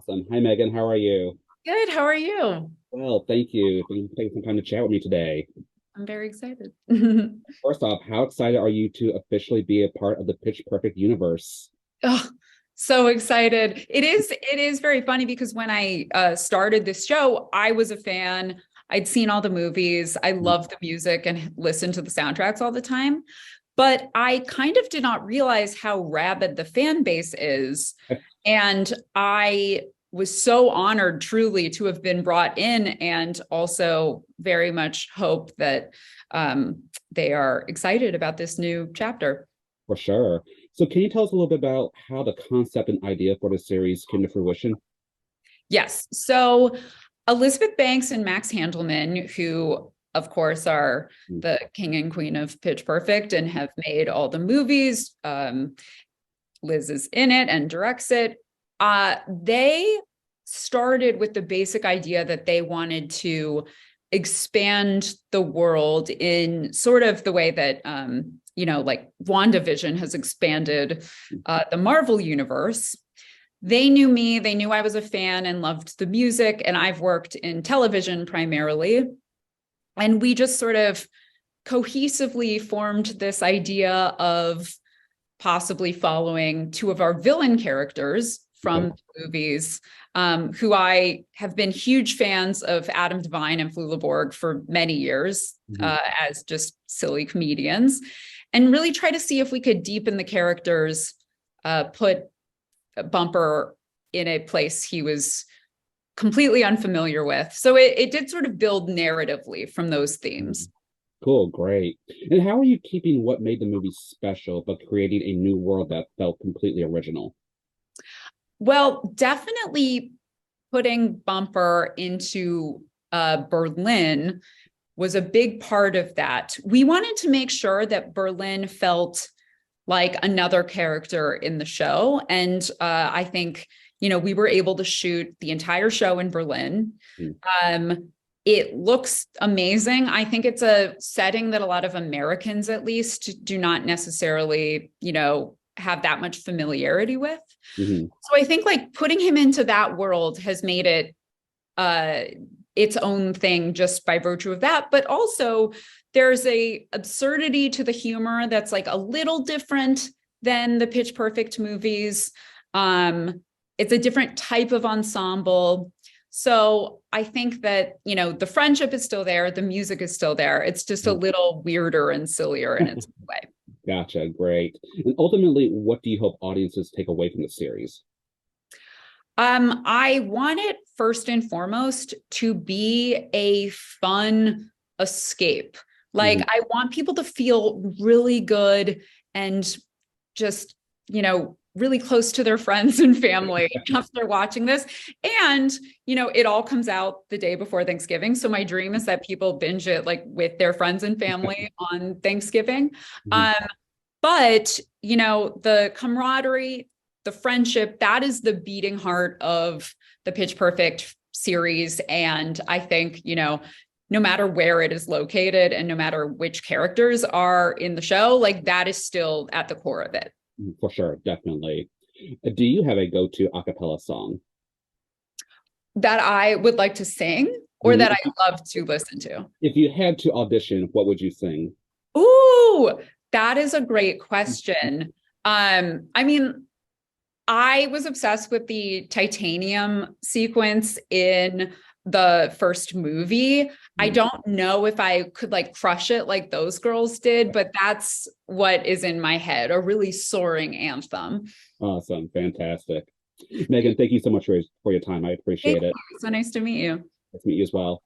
Awesome. Hi, Megan. How are you? Good. How are you? Well, thank you for taking some time to chat with me today. I'm very excited. First off, how excited are you to officially be a part of the Pitch Perfect universe? Oh, so excited. It is very funny because when I started this show, I was a fan. I'd seen all the movies. I loved the music and listened to the soundtracks all the time. But I kind of did not realize how rabid the fan base is. And I was so honored truly to have been brought in, and also very much hope that they are excited about this new chapter. For sure. So, can you tell us a little bit about how the concept and idea for the series came to fruition? Yes. So Elizabeth Banks and Max Handelman, who of course are the king and queen of Pitch Perfect and have made all the movies. Liz is in it and directs it. They started with the basic idea that they wanted to expand the world in sort of the way that like WandaVision has expanded the Marvel universe. They knew me, they knew I was a fan and loved the music, and I've worked in television primarily. And we just sort of cohesively formed this idea of possibly following two of our villain characters from the movies, who I have been huge fans of Adam Devine and Flula Borg for many years, as just silly comedians, and really try to see if we could deepen the characters, put Bumper in a place he was completely unfamiliar with. So it did sort of build narratively from those themes. Cool, great. And how are you keeping what made the movie special, but creating a new world that felt completely original? Well, definitely putting Bumper into Berlin was a big part of that. We wanted to make sure that Berlin felt like another character in the show. And I think, we were able to shoot the entire show in Berlin. It looks amazing. I think it's a setting that a lot of Americans, at least, do not necessarily, have that much familiarity with. Mm-hmm. So I think like putting him into that world has made it its own thing just by virtue of that. But also there's a absurdity to the humor that's like a little different than the Pitch Perfect movies. It's a different type of ensemble. So I think that, the friendship is still there. The music is still there. It's just a little weirder and sillier in its way. Gotcha, great. And ultimately, what do you hope audiences take away from the series? I want it first and foremost to be a fun escape. Like, I want people to feel really good and just, really close to their friends and family after watching this. And, it all comes out the day before Thanksgiving. So my dream is that people binge it like with their friends and family on Thanksgiving. But, the camaraderie, the friendship, that is the beating heart of the Pitch Perfect series. And I think, no matter where it is located and no matter which characters are in the show, like that is still at the core of it. For sure, definitely. Do you have a go-to a cappella song? That I would like to sing or Mhm. that I love to listen to? If you had to audition, what would you sing? Ooh, that is a great question. I mean, I was obsessed with the titanium sequence in the first movie. I don't know if I could like crush it like those girls did, but that's what is in my head, a really soaring anthem. Awesome, fantastic. Megan, thank you so much for your time. I Thank appreciate you. it. So nice to meet you. Nice to meet you as well.